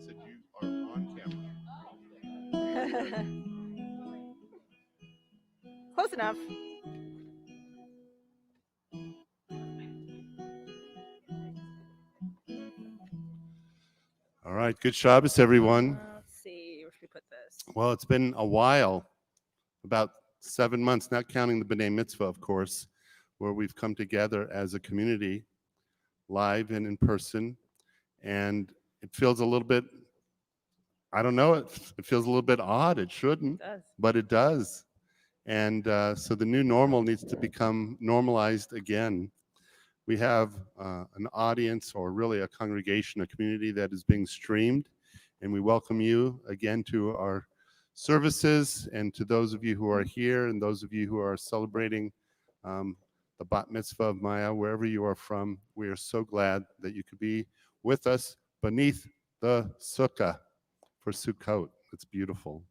said you are on camera. Close enough. All right, good Shabbos, everyone. Let's see, where should we put this? Well, it's been a while, about 7 months, not counting the B'nai Mitzvah, of course, where we've come together as a community, live and in person, and it feels a little bit, I don't know, it feels a little bit odd. It shouldn't, It does. but it does. And so the new normal needs to become normalized again. We have an audience, or really a congregation, a community that is being streamed, and we welcome you again to our services, and to those of you who are here and those of you who are celebrating the Bat Mitzvah of Miah, wherever you are from. We are so glad that you could be with us beneath the Sukkah for Sukkot. It's beautiful.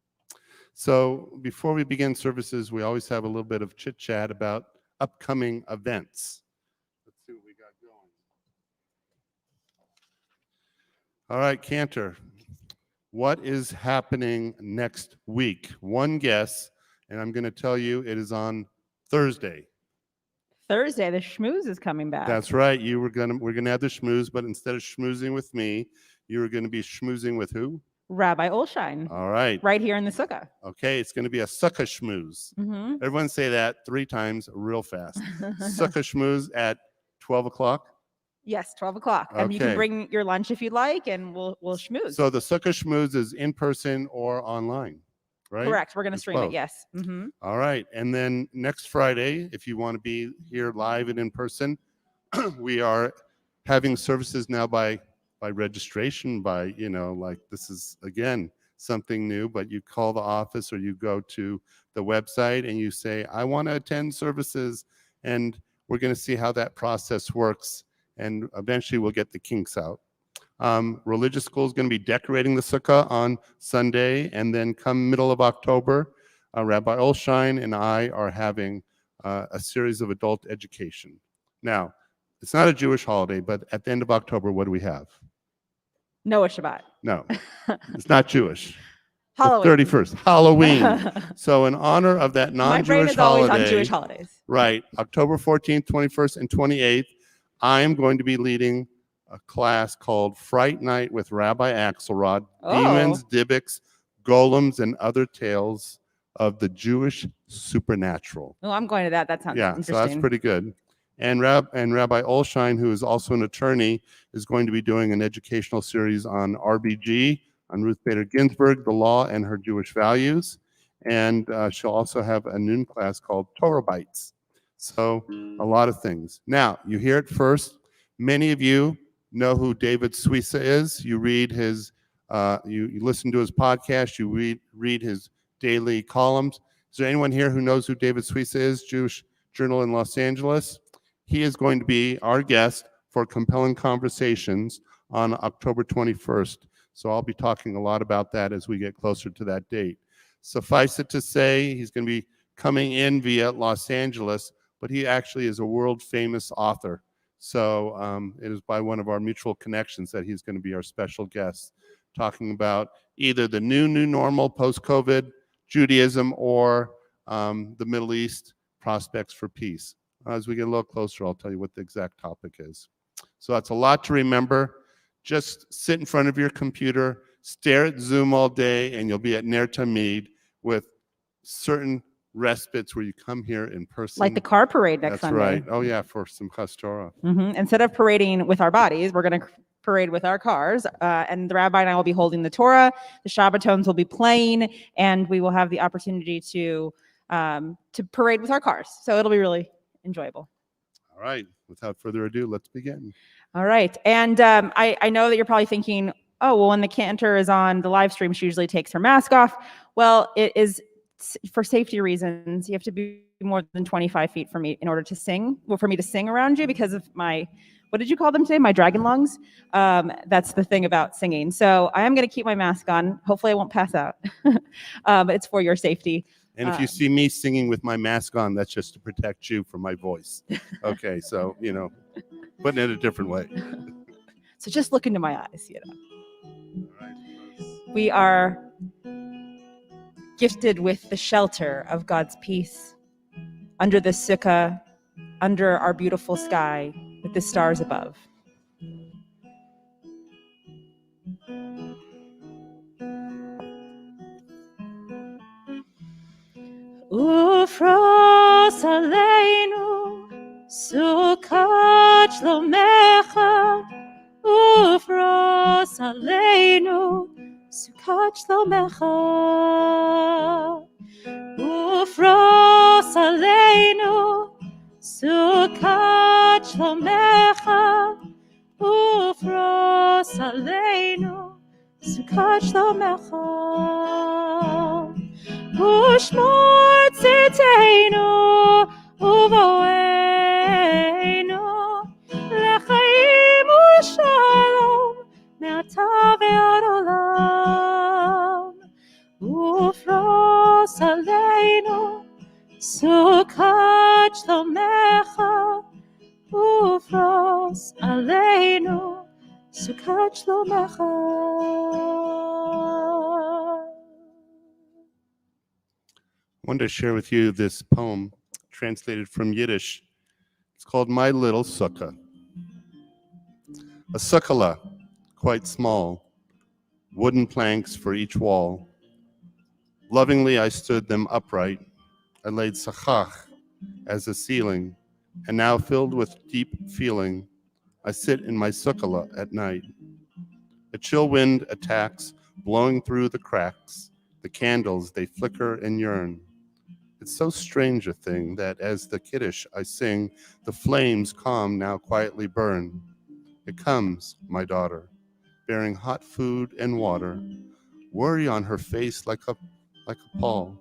So before we begin services, we always have a little bit of chit chat about upcoming events. Let's see what we got going. All right, Cantor, what is happening next week? One guess, and I'm going to tell you it is on Thursday. Thursday, the schmooze is coming back. That's right. We're gonna have the schmooze, but instead of schmoozing with me, you were going to be schmoozing with who? Rabbi Olshine. All right. Right here in the Sukkah. Okay, it's going to be a Sukkah schmooze. Mm-hmm. Everyone say that 3 times real fast. Sukkah schmooze at 12 o'clock. Yes, 12 o'clock. And you can Okay. bring your lunch if you'd like, and we'll schmooze. So the Sukkah schmooze is in person or online, right? Correct. We're going to It's stream both. it, yes. Mm-hmm. All right. And then next Friday, if you want to be here live and in person, we are having services now by registration, like this is, again, something new, but you call the office or you go to the website and you say, I want to attend services, and we're going to see how that process works, and eventually we'll get the kinks out. Religious school is going to be decorating the Sukkah on Sunday, and then come middle of October, Rabbi Olshine and I are having a series of adult education. Now, it's not a Jewish holiday, but at the end of October, what do we have? Noah Shabbat. No, it's not Jewish. Halloween. The 31st, Halloween. So in honor of that My brain non-Jewish is always holiday, on Jewish holidays. right, October 14th, 21st, and 28th, I am going to be leading a class called Fright Night with Rabbi Akselrad, Demons, Dibbicks, Golems, and Other Tales of the Jewish Supernatural. Oh, I'm going to that. That sounds interesting. So that's pretty good. And Rabbi Olshine, who is also an attorney, is going to be doing an educational series on RBG, on Ruth Bader Ginsburg, the law and her Jewish values. And she'll also have a noon class called Torah Bites. So a lot of things. Now, you hear it first. Many of you know who David Suissa is. You read his, you listen to his podcast. You read his daily columns. Is there anyone here who knows who David Suissa is? Jewish Journal in Los Angeles. He is going to be our guest for Compelling Conversations on October 21st. So I'll be talking a lot about that as we get closer to that date. Suffice it to say, he's going to be coming in via Los Angeles, but he actually is a world-famous author. So it is by one of our mutual connections that he's going to be our special guest, talking about either the new normal post-COVID Judaism or the Middle East prospects for peace. As we get a little closer, I'll tell you what the exact topic is. So that's a lot to remember. Just sit in front of your computer, stare at Zoom all day, and you'll be at Ner Tamid with certain respites where you come here in person. Like the car parade next Sunday. That's right. Oh, yeah, for Simchas Torah. Mm-hmm. Instead of parading with our bodies, we're going to parade with our cars. And the rabbi and I will be holding the Torah. The Shabbatons will be playing, and we will have the opportunity to parade with our cars. So it'll be really enjoyable. All right. Without further ado, let's begin. All right. And I know that you're probably thinking, oh, well, when the Cantor is on the live stream, she usually takes her mask off. Well, it is for safety reasons. You have to be more than 25 feet from me in order to sing. Well, for me to sing around you because of my, what did you call them today? My dragon lungs. That's the thing about singing. So I am going to keep my mask on. Hopefully I won't pass out. But it's for your safety. And if you see me singing with my mask on, that's just to protect you from my voice. Okay, so, putting it a different way. So just look into my eyes, All right. We are gifted with the shelter of God's peace under the Sukkah, under our beautiful sky with the stars above. Ufros aleinu Sukkot Shlomecha, Ufros aleinu Sukkot Shlomecha, Ufros aleinu Sukkot Shlomecha, Ufros aleinu Sukkot Shlomecha, Ushmor tzitteinu uvoeinu lechaim u'shalom me'ata ve'ad olam, ufros aleinu Sukkot Shlomecha, ufros aleinu Sukkot Shlomecha. I wanted to share with you this poem translated from Yiddish. It's called My Little Sukkah. A sukkah, quite small, wooden planks for each wall. Lovingly I stood them upright. I laid sachach as a ceiling, and now filled with deep feeling, I sit in my sukkah at night. A chill wind attacks, blowing through the cracks. The candles, they flicker and yearn. It's so strange a thing that as the Kiddush I sing, the flames calm now quietly burn. It comes, my daughter, bearing hot food and water, worry on her face like a pall.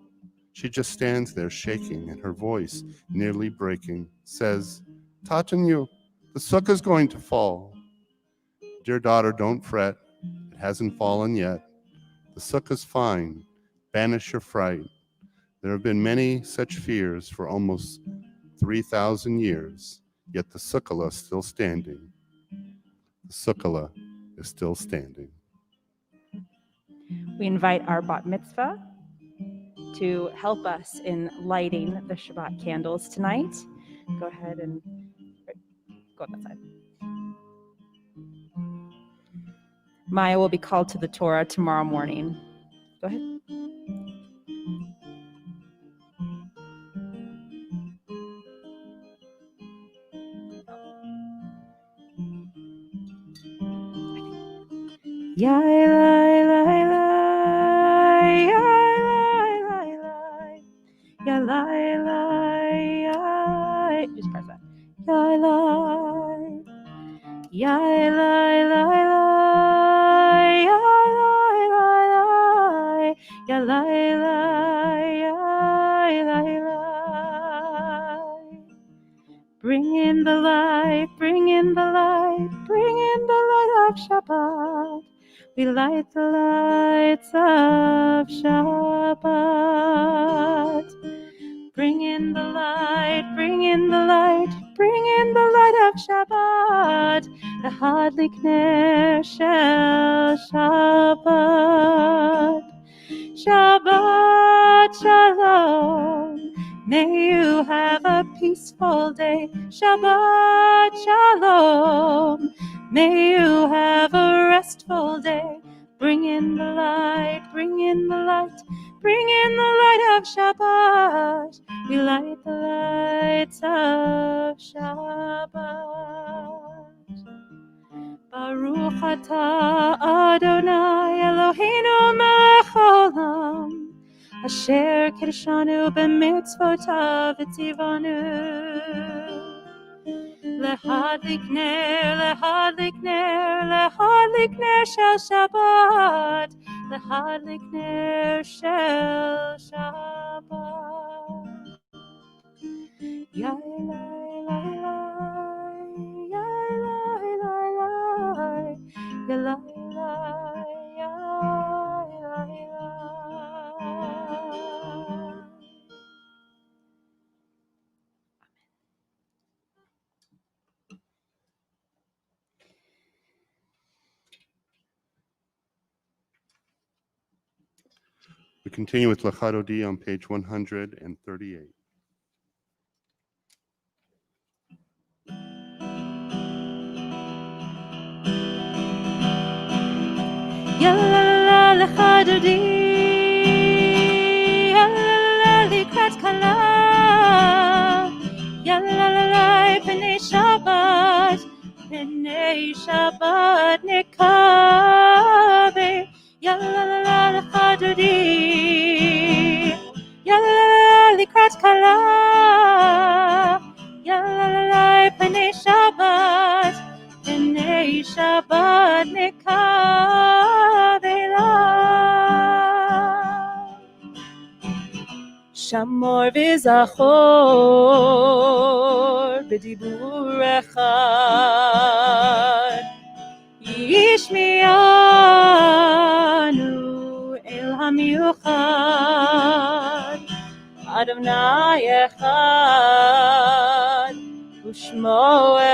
She just stands there shaking and her voice nearly breaking, says, Tatanu, the sukkah's going to fall. Dear daughter, don't fret, it hasn't fallen yet. The sukkah's fine, banish your fright. There have been many such fears for almost 3,000 years, yet the sukkah is still standing. The sukkah is still standing. We invite our Bat Mitzvah to help us in lighting the Shabbat candles tonight. Go ahead and go on that side. Miah will be called to the Torah tomorrow morning. Go ahead. Yai lai lai lai, yai lai lai lai, yai lai lai, yai. Just press that. Yai lai, yai lai lai lai, yai lai lai lai, yai lai lai, yai lai lai. Bring in the light, bring in the light, bring in the light of Shabbat. We light the lights of Shabbat. Bring in the light, bring in the light, bring in the light of Shabbat. The Hadlik Ner Shel Shabbat. Shabbat Shalom. May you have a peaceful day. Shabbat Shalom. May you have a restful day. Bring in the light, bring in the light, bring in the light of Shabbat. We light the lights of Shabbat. Baruch atah Adonai Eloheinu melech haolam, asher kiddushanu b'mitzvotav v'tzivanu. Lehadlik ner, lehadlik ner, lehadlik ner shel Shabbat, lehadlik ner shel Shabbat. Yai lai lai lai, yai lai lai lai, yai lai lai, yai lai lai. We continue with Lachadodi on page 138. Yalla Lachadodi, Yalla Likrat Kala, Yalla B'nei Shabbat, B'nei Shabbat Nekabe, Yalla Lachadodi, Yalla Likrat Kala, Yalla B'nei Shabbat, B'nei Shabbat Nekabe la. Shamor v'zachor b'dibur echad yishmi'anu el hamiuchad Adonai echad u'shmo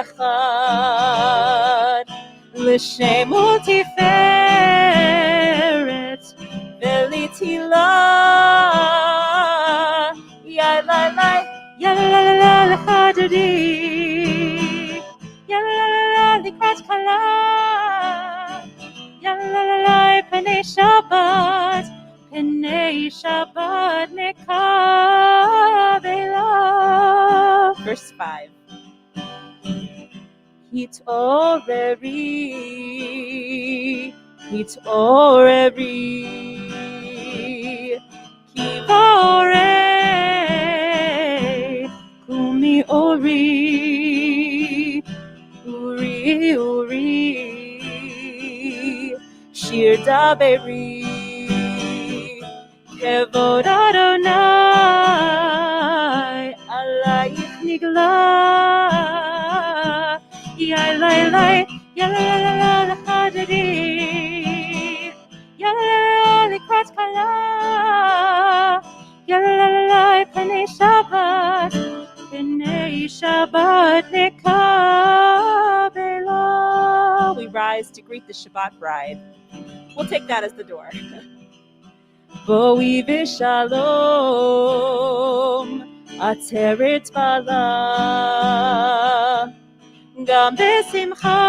echad l'shem u'tiferet v'litilah Yalla Lachadodi, Yalla Likrat Kala, Yalla B'nei Shabbat, B'nei Shabbat Nekabe la. Verse 5. Hitoreri, Kivorei, Kumi Uri, Shir Daberi, Kevod Adonai, Alayich Nigla, Yalla Lachadodi, Yalla Likrat Kala, Yalla B'nei Shabbat, B'nei Shabbat Nekabe la. We rise to greet the Shabbat bride. We'll take that as the door. Boi v'shalom, ateret bala, gam b'simcha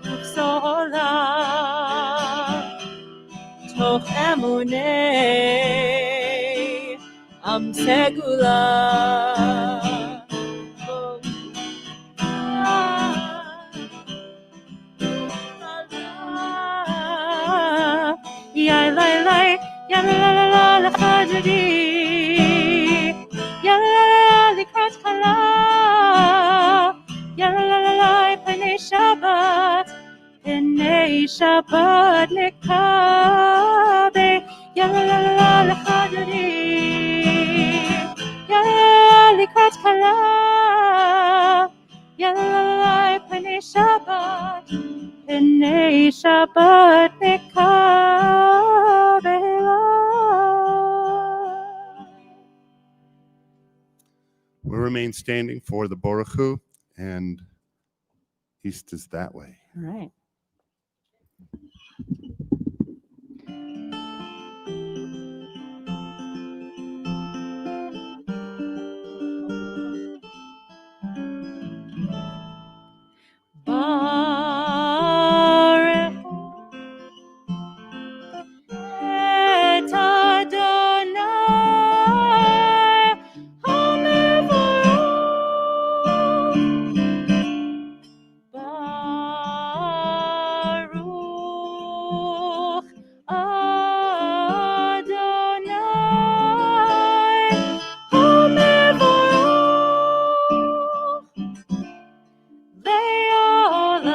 u'bsola, toch emunei am segula. Yalla Lachadodi, Yalla Likrat Kala, Yalla B'nei Shabbat, B'nei Shabbat Nekabe, Yalla Lachadodi, Yalla Likrat Kala, Yalla B'nei Shabbat, B'nei Shabbat Nekabe la. We'll remain standing for the Baruch Hu, and east is that way. All right. Baruch et Adonai HaMevorach. Baruch Adonai HaMevorach le'olam.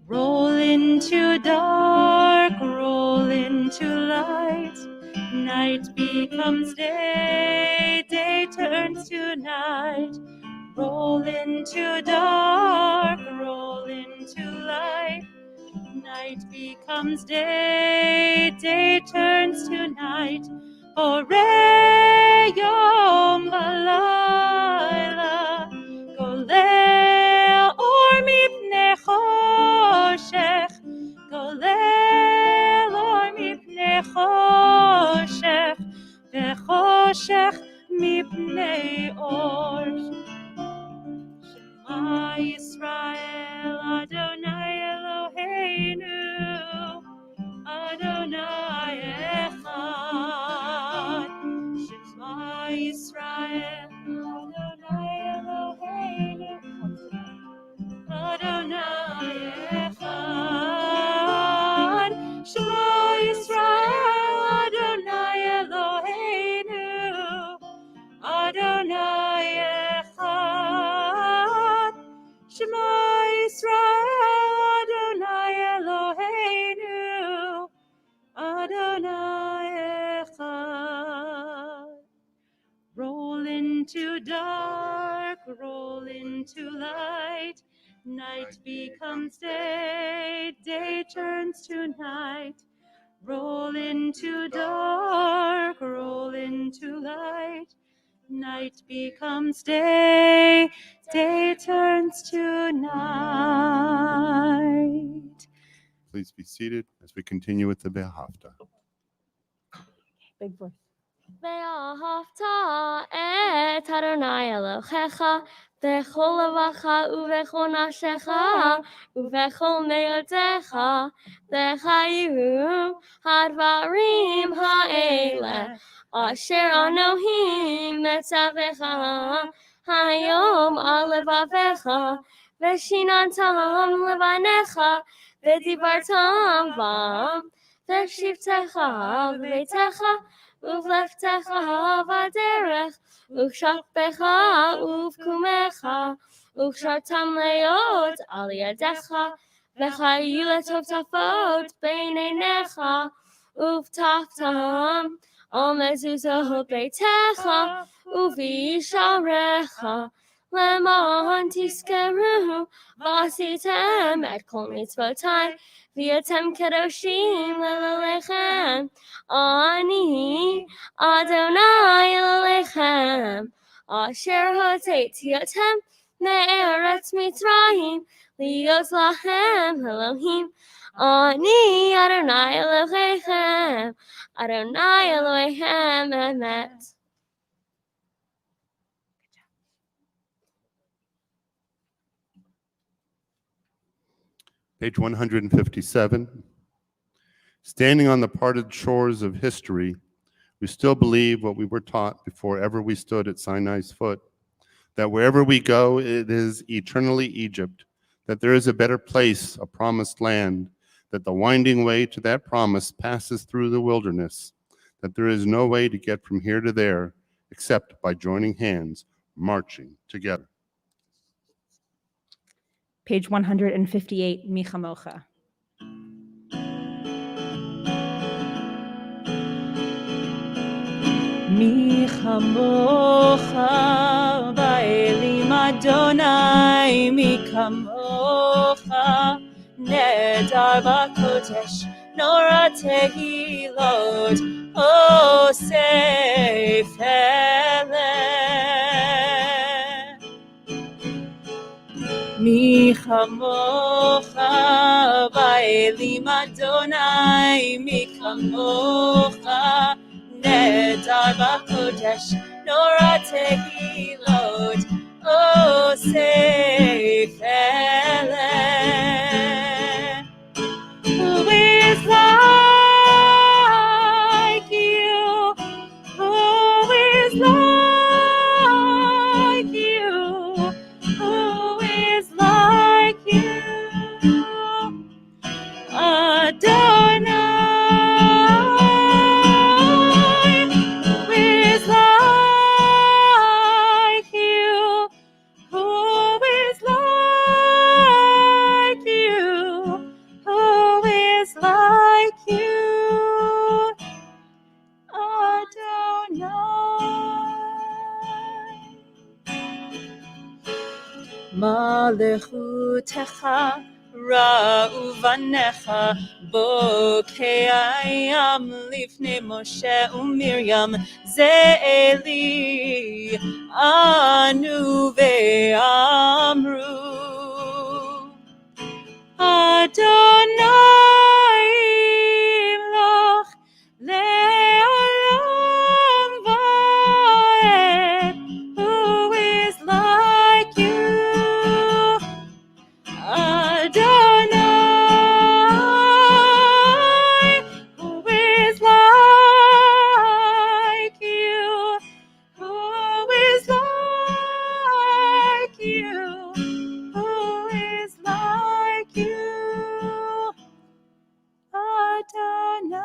Roll into dark, roll into light. Night becomes day, day turns to night. Roll into dark, roll into light. Night becomes day, day turns to night. Borei yom v'layla, golel or mipnei choshech, golel or mipnei choshech, v'choshech mipnei or. Shema Yisrael, Adonai Eloheinu, Adonai Echad. Shema Yisrael, Adonai Eloheinu, Adonai Echad. Shema Yisrael, Adonai Eloheinu, Adonai Echad. Shema Yisrael, Adonai Eloheinu, Adonai Echad. Roll into dark, roll into light. Night becomes day, day turns to night. Roll into dark, roll into light. Night becomes day, day turns to night. Please be seated as we continue with the Be'ahavta. Big voice. ואהבת את אדוני אלוהיך בכל לבבך ובכל נפשך ובכל מאודך, וחיו הדברים האלה אשר אנוכי מצווך היום על לבבך, ושיננתם לבניך ודיברתם בם, ושבתך בביתך ובלכתך בדרך, וכשכבך ובקומך, וכשרתם להיות על ידך, וחיו לטפטפות בין עיניך, ובטחתם על מזוזות ביתך, ובשעריך, למען תזכרו ועשיתם את כל מצוותיי, והייתם קדושים לאלוהיכם. אני אדוני אלוהיכם, אשר הוצאתי אתכם מארץ מצרים, להיות לכם אלוהים. אני אדוני אלוהיכם, אדוני אלוהיכם אמת. Page 157. Standing on the parted shores of history, we still believe what we were taught before ever we stood at Sinai's foot, that wherever we go, it is eternally Egypt, that there is a better place, a promised land, that the winding way to that promise passes through the wilderness, that there is no way to get from here to there except by joining hands, marching together. Page 158, Michamocha. Michamocha ba'elim Adonai, Michamocha nedar b'kodesh, nora tehilot, Osei Shalom. Michamocha ba'elim Adonai, Michamocha nedar b'kodesh, nora tehilot, Osei Shalom. Who is like you? Who is like you? Who is like you? Adonai. Who is like you? Who is like you? Who is like you? Adonai. Malechutecha Ra uvanecha bokayam lifnei Moshe uMiriam ze'eli anu ve'amru Adonai imloch le'olam va'ed. Who is like you, Adonai? Who is like you? Who is like you? Who is like you, Adonai?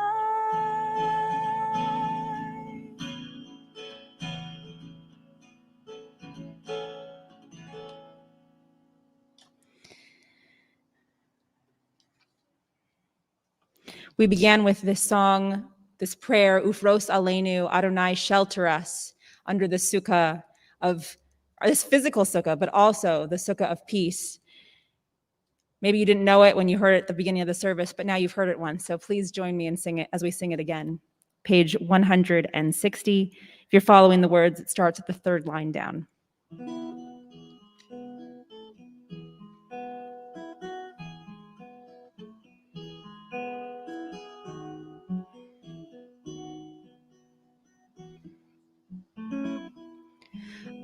We began with this song, this prayer, Ufros Aleinu, Adonai, shelter us under the Sukkah of, this physical Sukkah, but also the Sukkah of peace. Maybe you didn't know it when you heard it at the beginning of the service, but now you've heard it once. So please join me and sing it as we sing it again. Page 160. If you're following the words, it starts at the third line down.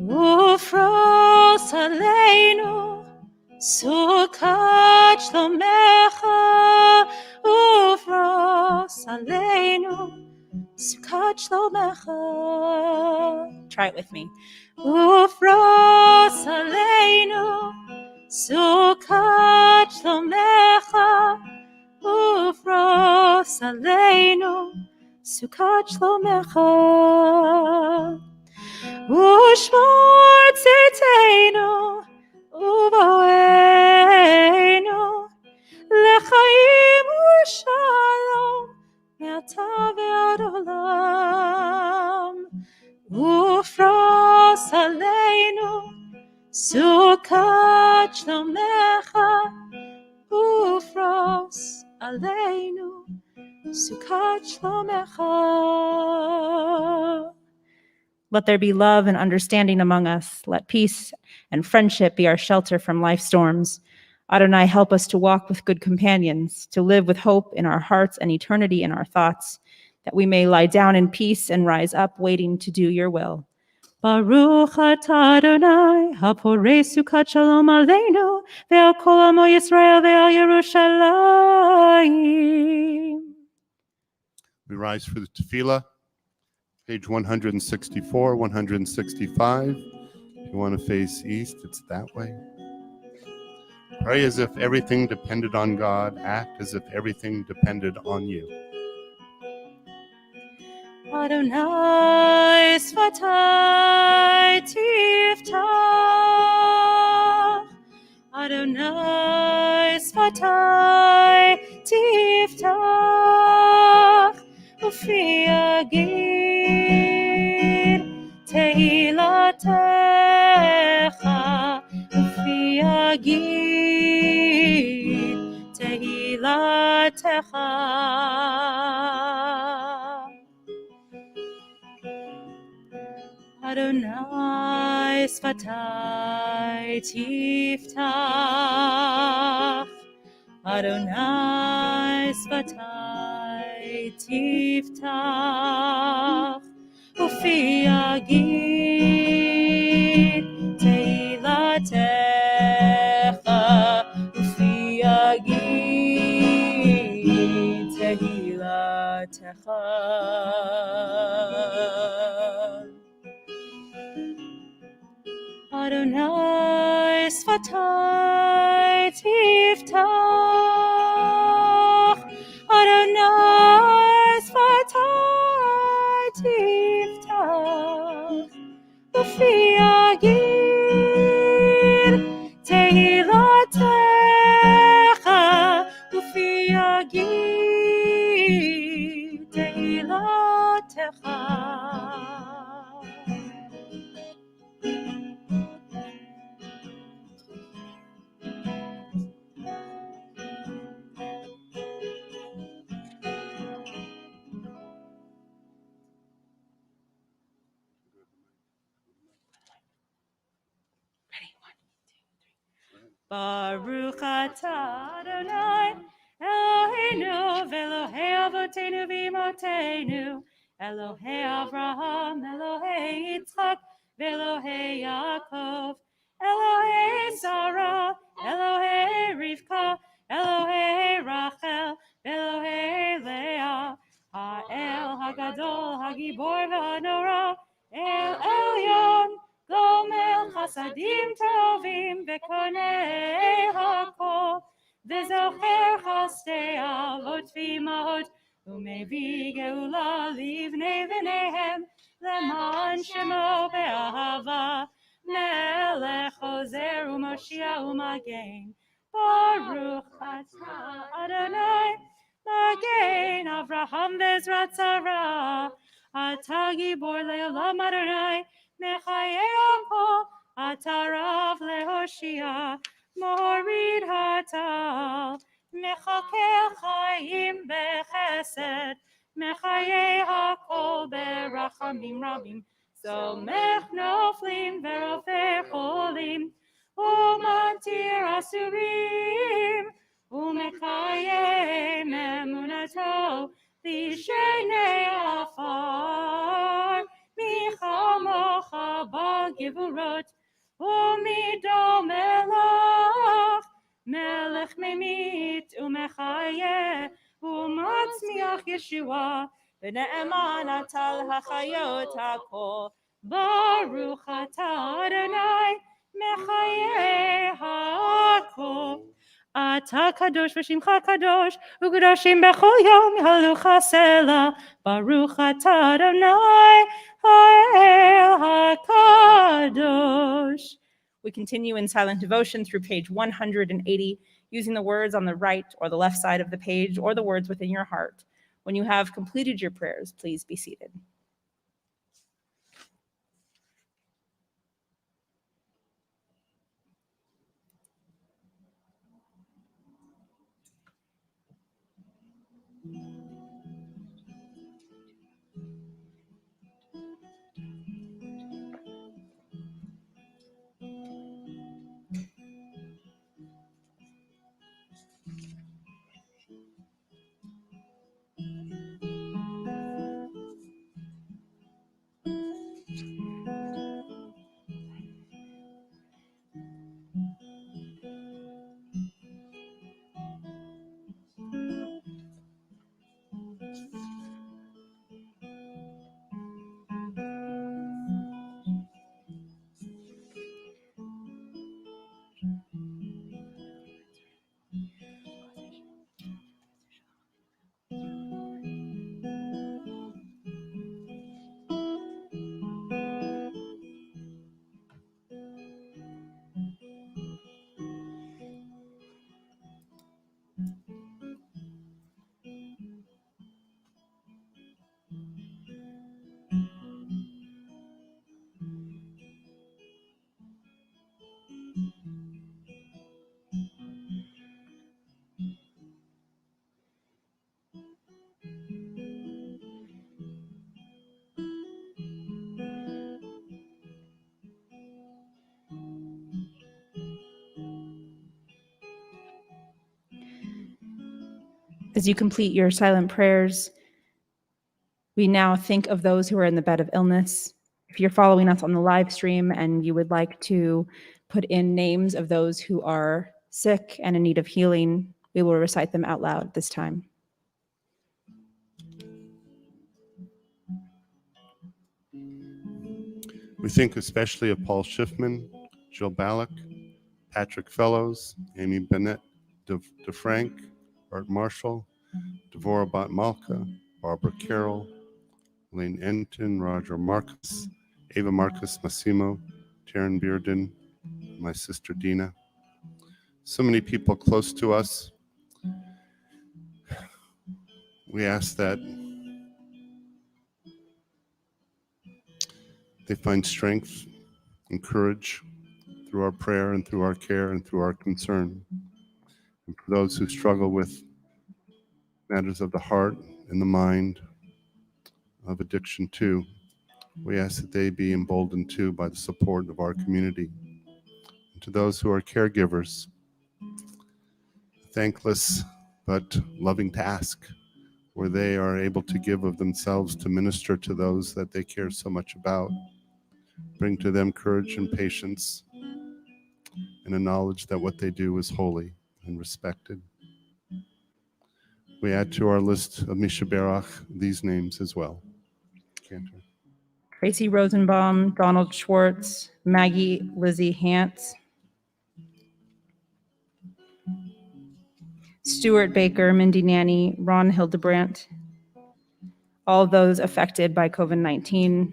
Ufros aleinu Sukkot Shlomecha, Ufros aleinu Sukkot Shlomecha. Try it with me. Ufros aleinu Sukkot Shlomecha, Ufros aleinu Sukkot Shlomecha. Ushmor tzitzeinu uvoenu lechaim ushalom me'ata ve'ad olam. Ufros aleinu Sukkot Shlomecha, Ufros aleinu Sukkot Shlomecha. Let there be love and understanding among us. Let peace and friendship be our shelter from life's storms. Adonai, help us to walk with good companions, to live with hope in our hearts and eternity in our thoughts, that we may lie down in peace and rise up waiting to do your will. Baruch atah Adonai, haporei Sukkot Shalom aleinu, ve'al kol amo Yisrael ve'al Yerushalayim. We rise for the tefillah, page 164, 165. If you want to face east, it's that way. Pray as if everything depended on God. Act as if everything depended on you. Adonai sfatai tiftach, Adonai sfatai tiftach, ufi agid tehilatecha, ufi agid tehilatecha. Adonai sfatai tiftach, Adonai sfatai tiftach, ufi agid tehilatecha, ufi agid tehilatecha. Adonai sfatai tiftach, Adonai sfatai tiftach, ufi agid tehilatecha, ufi agid tehilatecha. Baruch atah Adonai Eloheinu v'Elohei avotenu v'imotenu Elohei Avraham, Elohei Yitzchak, v'Elohei Yaakov, Elohei Sarah, Elohei Rivka, Elohei Rachel, v'Elohei Leah, Ha'el Hagadol, Hagibor v'Hanora, El Elyon, Gomel Chasadim Tovim, v'Konei Hakol, v'Zocher Chastei Avot v'Imahot, ומביא גאולה לבני בניהם למען שמו באהבה מלך עוזר ומושיע ומגן ברוך אתה אדוני מגן אברהם בעזרת שרה אתה גיבור לעולם אדוני מחיי עמו אתה רב להושיע מוריד הטל מחכה חיים בחסד, מחיי הכל ברחמים רבים, סומך נופלים ורופא חולים, ומתיר אסורים, ומקיים אמונתו לשני עפר, מי כמוך בגבורות, ומדום מלך, מלך ממית ומחיה ומצמיח ישועה ונאמן אתה להחיות הכל ברוך אתה אדוני מחיה הכל אתה קדוש ושמך קדוש וקדושים בכל יום יהללוך סלע ברוך אתה אדוני האל הקדוש. We continue in silent devotion through page 180, using the words on the right or the left side of the page or the words within your heart. When you have completed your prayers, please be seated. As you complete your silent prayers, we now think of those who are in the bed of illness. If you're following us on the live stream and you would like to put in names of those who are sick and in need of healing, we will recite them out loud this time. We think especially of Paul Schiffman, Jill Ballack, Patrick Fellows, Amy Bennett, DeFrank, Art Marshall, Devorah Bat Malka, Barbara Carroll, Elaine Enton, Roger Marcus, Ava Marcus Massimo, Taryn Bearden, my sister Dina. So many people close to us. We ask that they find strength and courage through our prayer and through our care and through our concern. And for those who struggle with matters of the heart and the mind, of addiction too, we ask that they be emboldened too by the support of our community. And to those who are caregivers, thankless but loving task where they are able to give of themselves to minister to those that they care so much about. Bring to them courage and patience and a knowledge that what they do is holy and respected. We add to our list of Mishaberach these names as well. Cantor. Tracy Rosenbaum, Donald Schwartz, Maggie Lizzie Hantz, Stuart Baker, Mindy Nanny, Ron Hildebrandt, all those affected by COVID-19.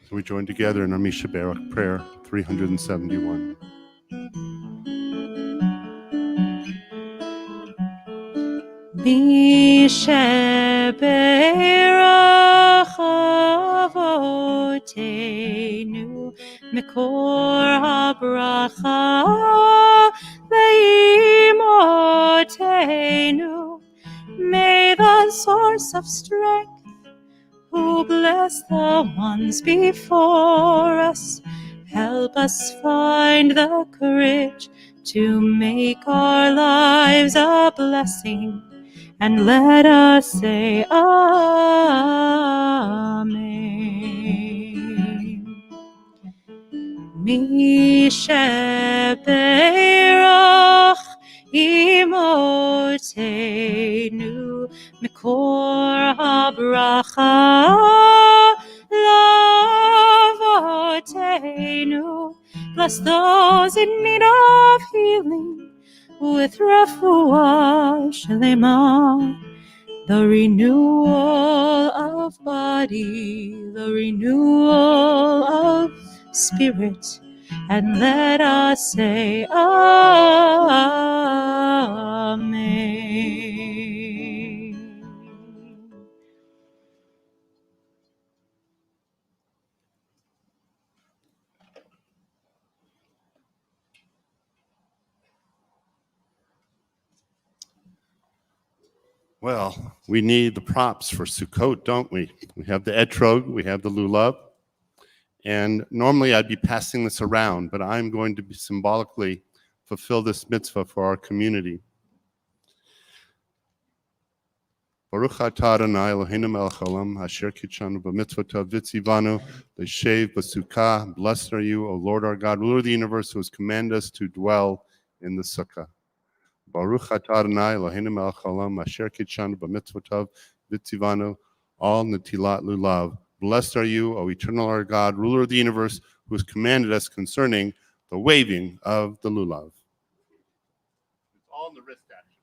So we join together in our Mishaberach prayer 371. Mishaberach avotenu mikor habracha ve'imotenu. May the source of strength who bless the ones before us help us find the courage to make our lives a blessing, and let us say Amen. Mishaberach imotenu mikor habracha lavotenu. Bless those in need of healing with refuah shlema, the renewal of body, the renewal of spirit, and let us say Amen. Well, we need the props for Sukkot, don't we? We have the etrog, we have the lulav, and normally I'd be passing this around, but I'm going to be symbolically fulfill this mitzvah for our community. Baruch atah Adonai Eloheinu melech haolam asher kitshanu b'mitzvotav v'tzivanu l'shev b'sukkah. Blessed are you, O Lord our God, ruler of the universe, who has commanded us to dwell in the Sukkah. Baruch atah Adonai Eloheinu melech haolam asher kitshanu b'mitzvotav v'tzivanu al netilat lulav. Blessed are you, O eternal our God, ruler of the universe, who has commanded us concerning the waving of the lulav. It's all in the wrist action.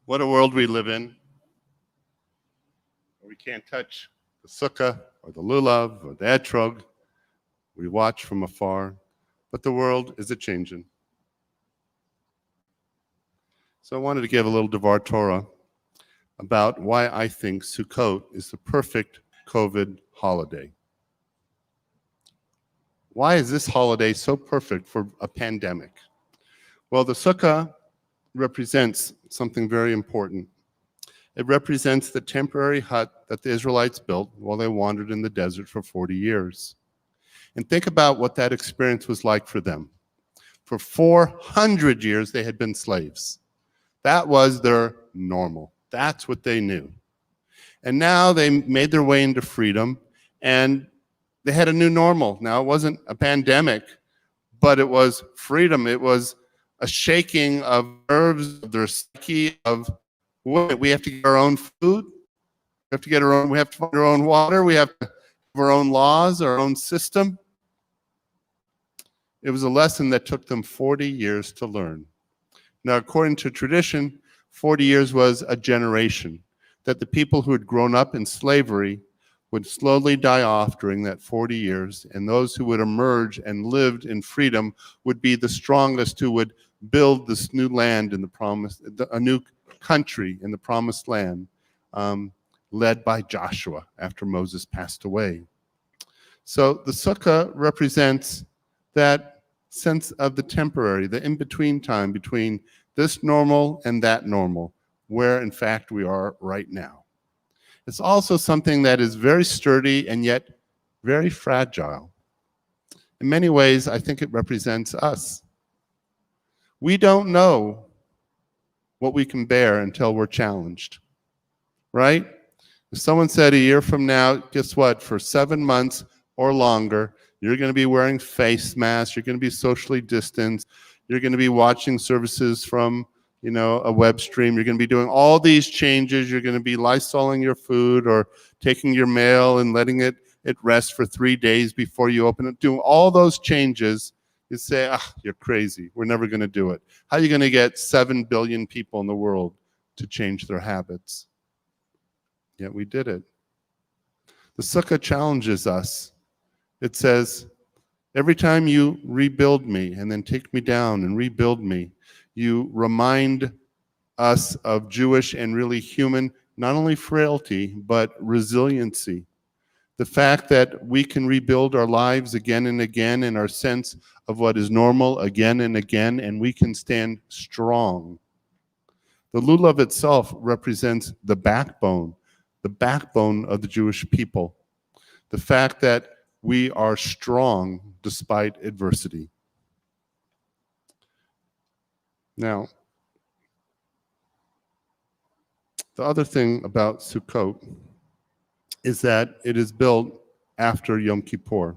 What a world we live in, where we can't touch the sukkah or the lulav or the etrog. We watch from afar, but the world is a-changing. So I wanted to give a little Devar Torah about why I think Sukkot is the perfect COVID holiday. Why is this holiday so perfect for a pandemic? Well, the Sukkah represents something very important. It represents the temporary hut that the Israelites built while they wandered in the desert for 40 years. And think about what that experience was like for them. For 400 years, they had been slaves. That was their normal. That's what they knew. And now they made their way into freedom, And they had a new normal. Now, it wasn't a pandemic, but it was freedom. It was a shaking of nerves, of their psyche, of we have to get our own food. We have to find our own water. We have to have our own laws, our own system. It was a lesson that took them 40 years to learn. Now, according to tradition, 40 years was a generation, that the people who had grown up in slavery would slowly die off during that 40 years, and those who would emerge and lived in freedom would be the strongest, who would build this new land in the promise, a new country in the promised land, led by Joshua after Moses passed away. So the Sukkah represents that sense of the temporary, the in-between time between this normal and that normal, where in fact we are right now. It's also something that is very sturdy and yet very fragile. In many ways, I think it represents us. We don't know what we can bear until we're challenged, right? If someone said a year from now, guess what, for 7 months or longer, you're going to be wearing face masks, you're going to be socially distanced, you're going to be watching services from a web stream. You're going to be doing all these changes. You're going to be Lysoling your food or taking your mail and letting it rest for 3 days before you open it. Doing all those changes, you say, you're crazy. We're never going to do it. How are you going to get 7 billion people in the world to change their habits? Yet we did it. The Sukkah challenges us. It says, every time you rebuild me and then take me down and rebuild me, you remind us of Jewish and really human, not only frailty, but resiliency. The fact that we can rebuild our lives again and again in our sense of what is normal again and again, and we can stand strong. The lulav itself represents the backbone of the Jewish people. The fact that we are strong despite adversity. Now, the other thing about Sukkot is that it is built after Yom Kippur.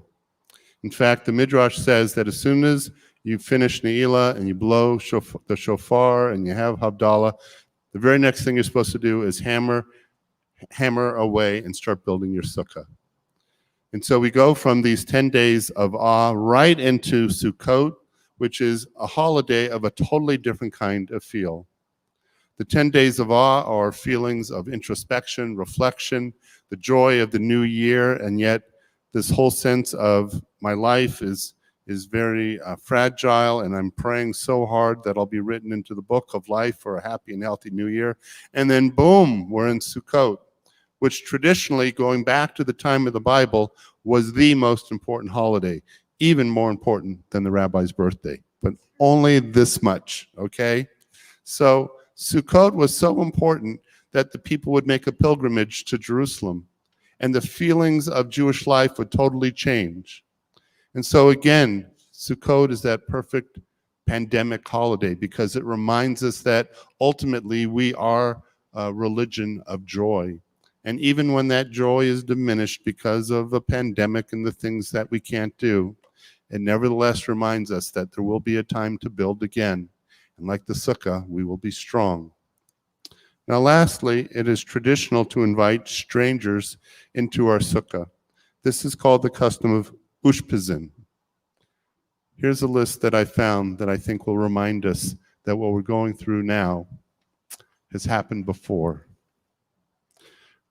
In fact, the Midrash says that as soon as you finish Ne'ilah and you blow the shofar and you have Havdalah, the very next thing you're supposed to do is hammer away and start building your Sukkah. And so we go from these 10 days of awe right into Sukkot, which is a holiday of a totally different kind of feel. The 10 days of awe are feelings of introspection, reflection, the joy of the new year, and yet this whole sense of my life is very fragile, and I'm praying so hard that I'll be written into the book of life for a happy and healthy new year. And then boom, we're in Sukkot, which traditionally, going back to the time of the Bible, was the most important holiday. Even more important than the rabbi's birthday, but only this much, okay? So Sukkot was so important that the people would make a pilgrimage to Jerusalem, and the feelings of Jewish life would totally change. And so again, Sukkot is that perfect pandemic holiday because it reminds us that ultimately we are a religion of joy. And even when that joy is diminished because of a pandemic and the things that we can't do, it nevertheless reminds us that there will be a time to build again. And like the Sukkah, we will be strong. Now, lastly, it is traditional to invite strangers into our Sukkah. This is called the custom of Ushpizin. Here's a list that I found that I think will remind us that what we're going through now has happened before.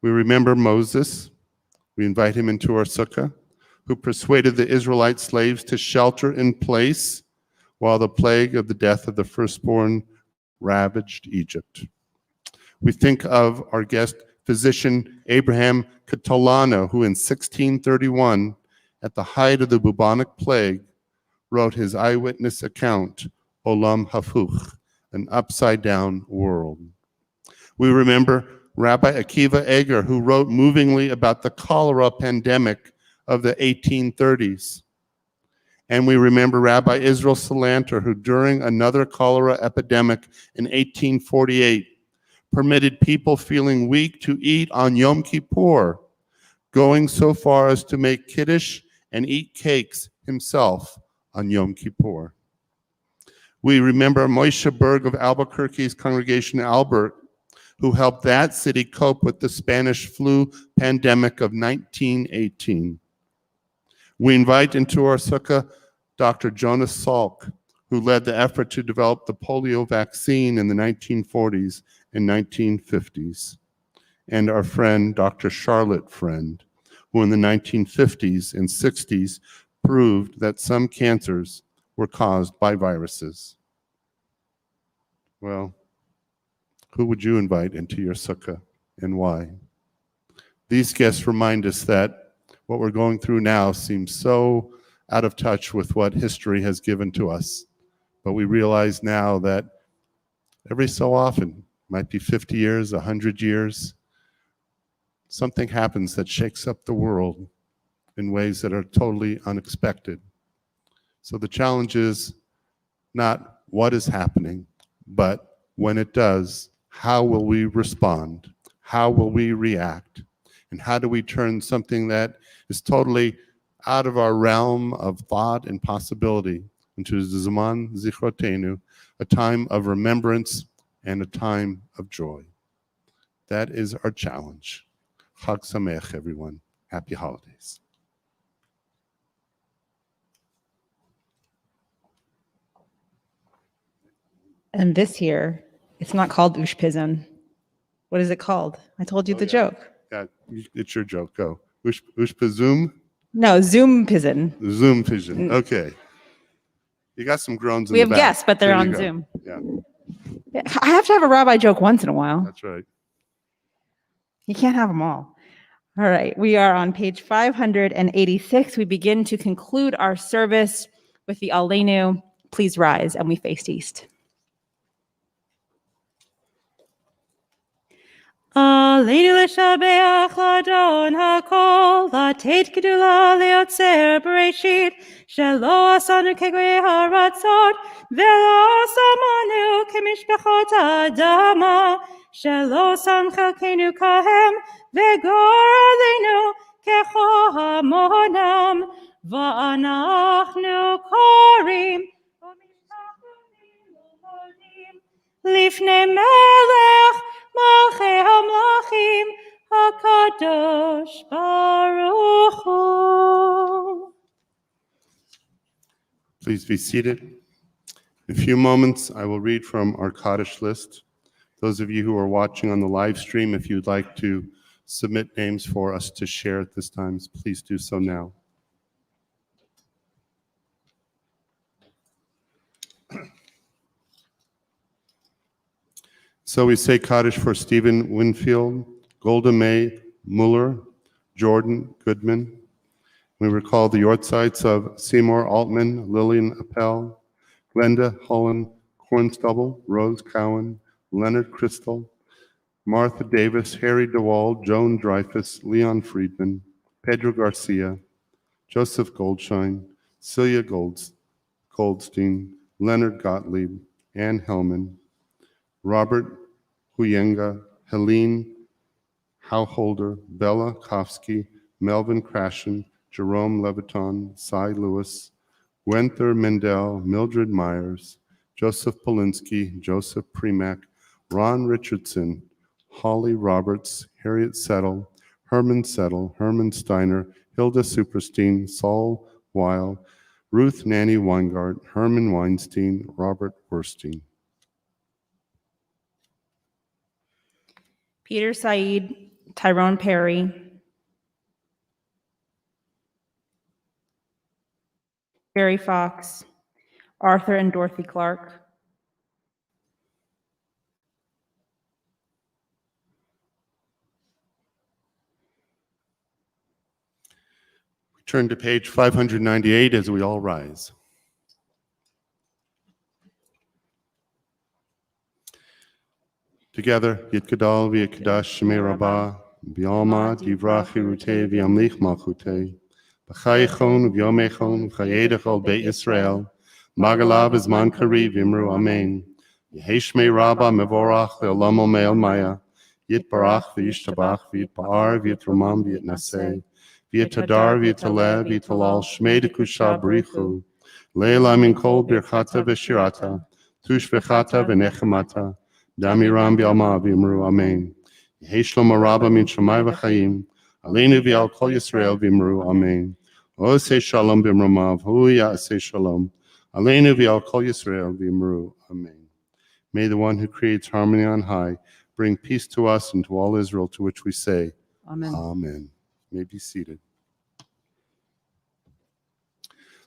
We remember Moses. We invite him into our Sukkah, who persuaded the Israelite slaves to shelter in place while the plague of the death of the firstborn ravaged Egypt. We think of our guest physician Abraham Catalano, who in 1631, at the height of the bubonic plague, wrote his eyewitness account, Olam Hafuch, an upside-down world. We remember Rabbi Akiva Eger, who wrote movingly about the cholera pandemic of the 1830s. And we remember Rabbi Israel Salanter, who during another cholera epidemic in 1848 permitted people feeling weak to eat on Yom Kippur, going so far as to make kiddush and eat cakes himself on Yom Kippur. We remember Moshe Berg of Albuquerque's congregation Albert, who helped that city cope with the Spanish flu pandemic of 1918. We invite into our sukkah Dr. Jonas Salk, who led the effort to develop the polio vaccine in the 1940s and 1950s, and our friend Dr. Charlotte Friend, who in the 1950s and 60s proved that some cancers were caused by viruses. Well, who would you invite into your sukkah and why? These guests remind us that what we're going through now seems so out of touch with what history has given to us. But we realize now that every so often, might be 50 years, 100 years, something happens that shakes up the world in ways that are totally unexpected. So the challenge is not what is happening, but when it does, how will we respond? How will we react? And how do we turn something that is totally out of our realm of thought and possibility into Zaman Zichrotenu, a time of remembrance and a time of joy? That is our challenge. Chag Sameach, everyone. Happy holidays. And this year, it's not called Ushpizin. What is it called? I told you the joke. Yeah, it's your joke. Go. Ushpizum? No, Zoom Pizin. Zoom pigeon. Okay. You got some groans in We the have back. guests, but they're There you on go. Zoom. Yeah, Yeah, I have to have a rabbi joke once in a while. that's right. You can't have them all. All right, we are on page 586. We begin to conclude our service with the Aleinu, please rise, and we face east. Aleinu l'shabeach l'adon hakol, לתת גדולה ליוצר בראשית, שלא עשנו כגוי הרצון, ולא שמנו כמשפחות האדמה, שלא שם חלקנו כהם, וגורלנו כחומונם, ואנחנו קוראים לפני מלך מלכי המלכים, הקדוש ברוך הוא. Please be seated. In a few moments, I will read from our Kaddish list. Those of you who are watching on the live stream, if you'd like to submit names for us to share at this time, please do so now. So we say Kaddish for Stephen Winfield, Golda May Mueller, Jordan Goodman. We recall the yortzites of Seymour Altman, Lillian Appel, Glenda Holland Cornstubble, Rose Cowan, Leonard Crystal, Martha Davis, Harry DeWald, Joan Dreyfus, Leon Friedman, Pedro Garcia, Joseph Goldshine, Celia Goldstein, Leonard Gottlieb, Ann Hellman, Robert Huyenga, Helene Howholder, Bella Kofsky, Melvin Krashen, Jerome Leviton, Cy Lewis, Wenther Mendel, Mildred Myers, Joseph Polinsky, Joseph Premack, Ron Richardson, Holly Roberts, Harriet Settle, Herman Steiner, Hilda Superstein, Saul Weil, Ruth Nanny Weingart, Herman Weinstein, Robert Werstein. Peter Said, Tyrone Perry, Barry Fox, Arthur and Dorothy Clark, We turn to page 598 as we all rise. Together, Yitkadal v'Yikdash Shemei Rabbah, B'Yalma Divrach Hirutei v'Yamlich Malchutei, B'Chayechon v'Yomechon v'Chayedech al Beit Yisrael, Magalav Izman Kariv Imru Amen. Yehi Shmei Rabbah Mevorach Le'olam Omei Maya, Yitbarach v'yishtabach v'yitpa'ar v'yitromam v'yitnaseh v'yitadar v'yitaleh v'yitalal shmei dekusha b'richu leila min kol birchata v'shirata tush v'chata v'nechemata damiram b'alma v'imru amen. Yehi shlom rabba min shamai v'chayim aleinu v'al kol Yisrael v'imru amen. Osei Shalom b'mromav hu ya'aseh shalom aleinu v'al kol Yisrael v'imru amen. May the one who creates harmony on high bring peace to us and to all Israel, to which we say, Amen. Amen. You may be seated.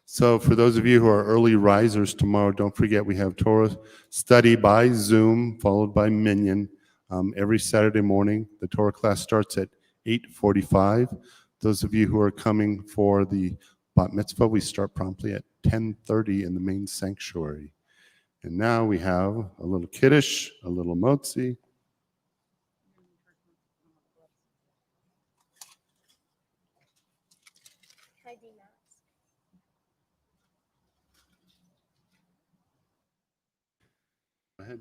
So for those of you who are early risers tomorrow, don't forget we have Torah study by Zoom, followed by Minyan, every Saturday morning. The Torah class starts at 8:45. Those of you who are coming for the Bat Mitzvah, we start promptly at 10:30 in the main sanctuary. And now we have a little Kiddush, a little Motzi. Go ahead.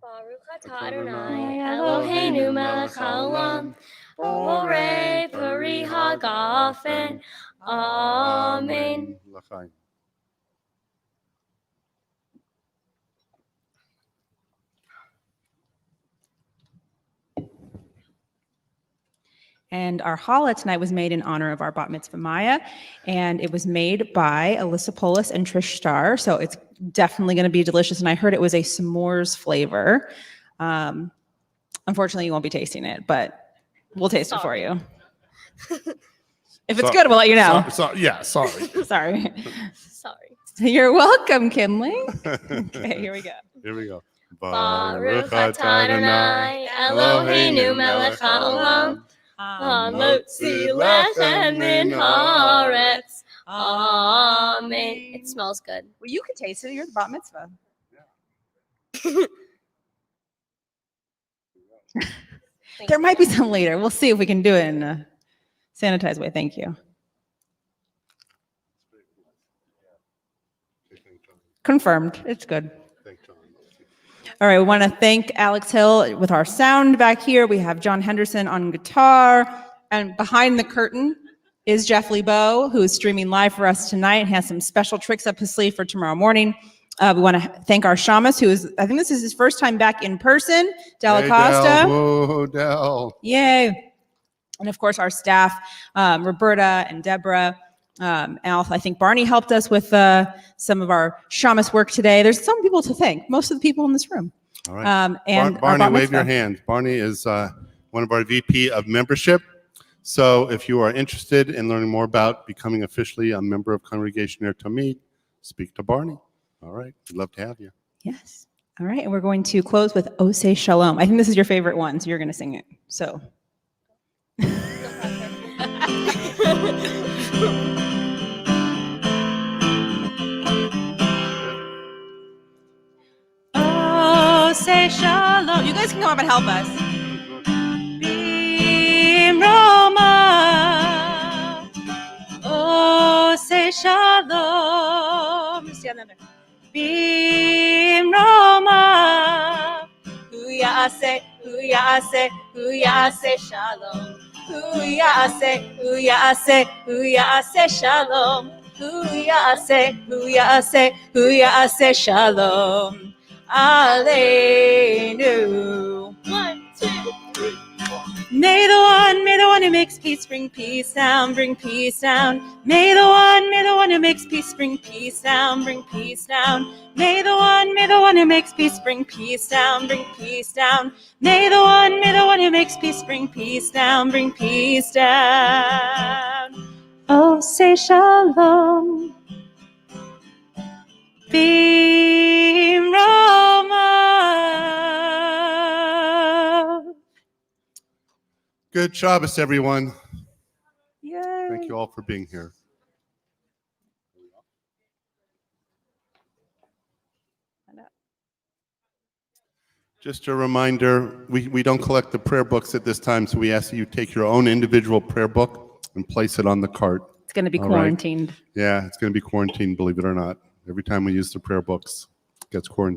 Baruch atah Adonai Eloheinu melech haolam borei peri hagafen. Amen. L'chaim. And our challah tonight was made in honor of our Bat Mitzvah Miah, and it was made by Alyssa Polis and Trish Starr, so it's definitely going to be delicious, and I heard it was a s'mores flavor. Unfortunately, you won't be tasting it, but we'll taste it for you. If it's good, we'll let you know. Sorry. Sorry. Sorry. You're welcome, Kinley. Okay, here we go. Here we go. Baruch atah Adonai Eloheinu melech haolam hamotzi lechem min haaretz. Amen. It smells good. Well, you can taste it. You're the Bat Mitzvah. There might be some later. We'll see if we can do it in a sanitized way. Thank you. Confirmed. It's good. All right, we want to thank Alex Hill with our sound back here. We have John Henderson on guitar. And behind the curtain is Jeff Lebo, who is streaming live for us tonight and has some special tricks up his sleeve for tomorrow morning. We want to thank our shamus, who is, I think this is his first time back in person, Del Acosta. Whoa, Del. Yay. And of course, our staff, Roberta and Deborah. And also, I think Barney helped us with some of our shamus work today. There's some people to thank, most of the people in this room. All right. And Barney, wave your hand. Barney is one of our VP of membership. So if you are interested in learning more about becoming officially a member of Congregation Ner Tamid, speak to Barney. All right. We'd love to have you. Yes. All right. And we're going to close with Osei Shalom. I think this is your favorite one, so you're going to sing it. So. Osei Shalom. You guys can come up and help us. Bim Roma. Osei Shalom. Stand there. Bim Roma. Hu yaseh shalom. Hu yaseh shalom. Hu yaseh shalom. Aleinu. 1, 2, 3, 4. May the one who makes peace bring peace down, bring peace down. May the one who makes peace bring peace down, bring peace down. May the one who makes peace bring peace down, bring peace down. May the one who makes peace bring peace down, bring peace down. Osei Shalom. Bim Roma. Good Shabbos, everyone. Yay. Thank you all for being here. Just a reminder, we don't collect the prayer books at this time, so we ask that you take your own individual prayer book and place it on the cart. It's going to be All quarantined. right. Yeah, it's going to be quarantined, believe it or not. Every time we use the prayer books, it gets quarantined.